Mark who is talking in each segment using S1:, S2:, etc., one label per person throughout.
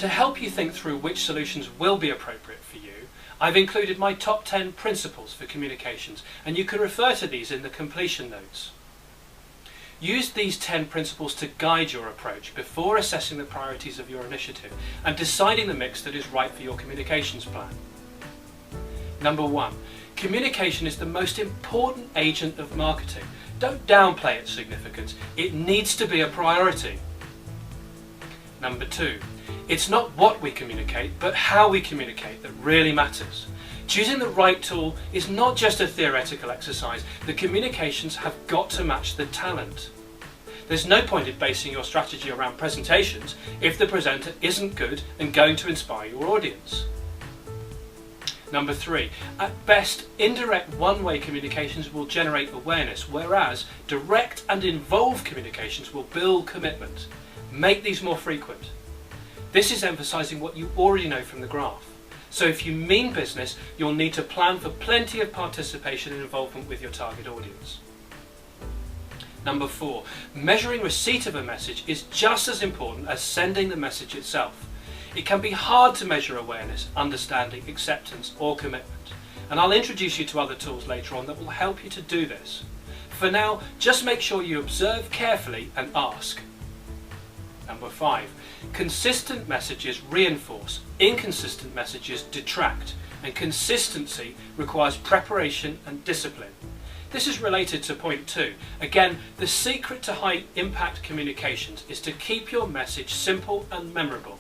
S1: To help you think through which solutions will be appropriate for you, I've included my top 10 principles for communications, and you can refer to these in the completion notes. Use these 10 principles to guide your approach before assessing the priorities of your initiative and deciding the mix that is right for your communications plan. Number 1. Communication is the most important agent of marketing. Don't downplay its significance. It needs to be a priority. Number 2. It's not what we communicate, but how we communicate that really matters. Choosing the right tool is not just a theoretical exercise. The communications have got to match the talent. There's no point in basing your strategy around presentations if the presenter isn't good and going to inspire your audience. Number 3. At best, indirect one-way communications will generate awareness, whereas direct and involved communications will build commitment. Make these more frequent. This is emphasizing what you already know from the graph. So if you mean business, you'll need to plan for plenty of participation and involvement with your target audience. Number 4. Measuring receipt of a message is just as important as sending the message itself. It can be hard to measure awareness, understanding, acceptance or commitment. And I'll introduce you to other tools later on that will help you to do this. For now, just make sure you observe carefully and ask. Number 5. Consistent messages reinforce, inconsistent messages detract, and consistency requires preparation and discipline. This is related to point 2. Again, the secret to high impact communications is to keep your message simple and memorable.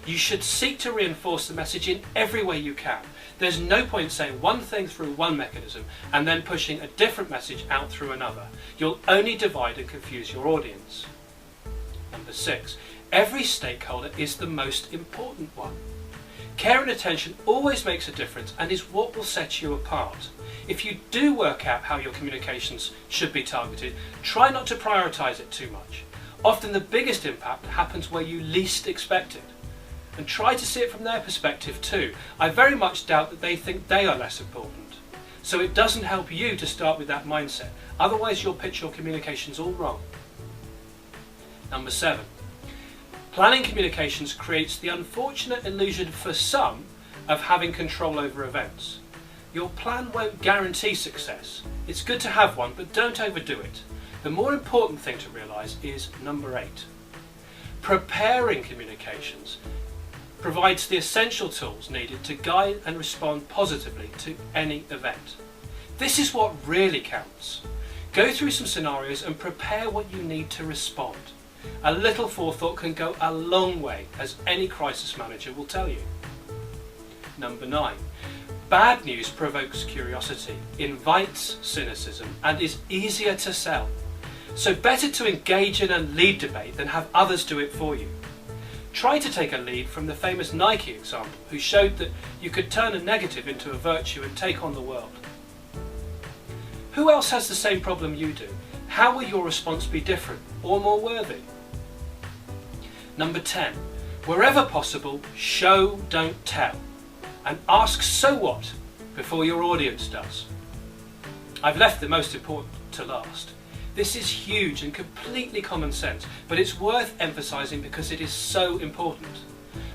S1: You should seek to reinforce the message in every way you can. There's no point saying one thing through one mechanism and then pushing a different message out through another. You'll only divide and confuse your audience. Number 6. Every stakeholder is the most important one. Care and attention always makes a difference and is what will set you apart. If you do work out how your communications should be targeted, try not to prioritize it too much. Often the biggest impact happens where you least expect it. And try to see it from their perspective too. I very much doubt that they think they are less important. So it doesn't help you to start with that mindset. Otherwise you'll pitch your communications all wrong. Number 7. Planning communications creates the unfortunate illusion for some of having control over events. Your plan won't guarantee success. It's good to have one, but don't overdo it. The more important thing to realise is number 8. Preparing communications provides the essential tools needed to guide and respond positively to any event. This is what really counts. Go through some scenarios and prepare what you need to respond. A little forethought can go a long way, as any crisis manager will tell you. Number 9. Bad news provokes curiosity, invites cynicism, and is easier to sell. So better to engage in a lead debate than have others do it for you. Try to take a lead from the famous Nike example, who showed that you could turn a negative into a virtue and take on the world. Who else has the same problem you do? How will your response be different or more worthy? Number 10. Wherever possible, show, don't tell. And ask so what before your audience does. I've left the most important to last. This is huge and completely common sense, but it's worth emphasising because it is so important.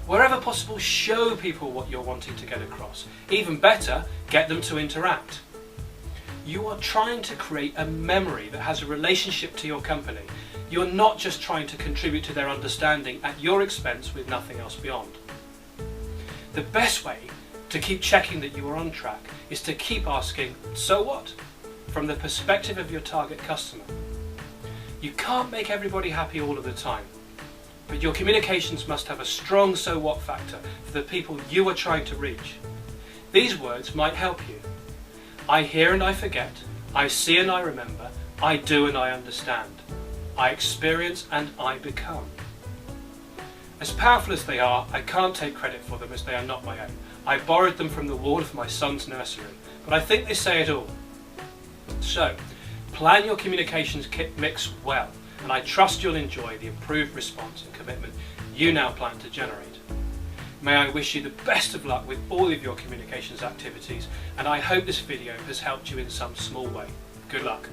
S1: Wherever possible, show people what you're wanting to get across. Even better, get them to interact. You are trying to create a memory that has a relationship to your company. You're not just trying to contribute to their understanding at your expense with nothing else beyond. The best way to keep checking that you are on track is to keep asking, so what? From the perspective of your target customer. You can't make everybody happy all of the time, but your communications must have a strong so what factor for the people you are trying to reach. These words might help you. I hear and I forget, I see and I remember, I do and I understand, I experience and I become. As powerful as they are, I can't take credit for them as they are not my own. I borrowed them from the wall of my son's nursery, but I think they say it all. So, plan your communications kit mix well, and I trust you'll enjoy the improved response and commitment you now plan to generate. May I wish you the best of luck with all of your communications activities, and I hope this video has helped you in some small way. Good luck.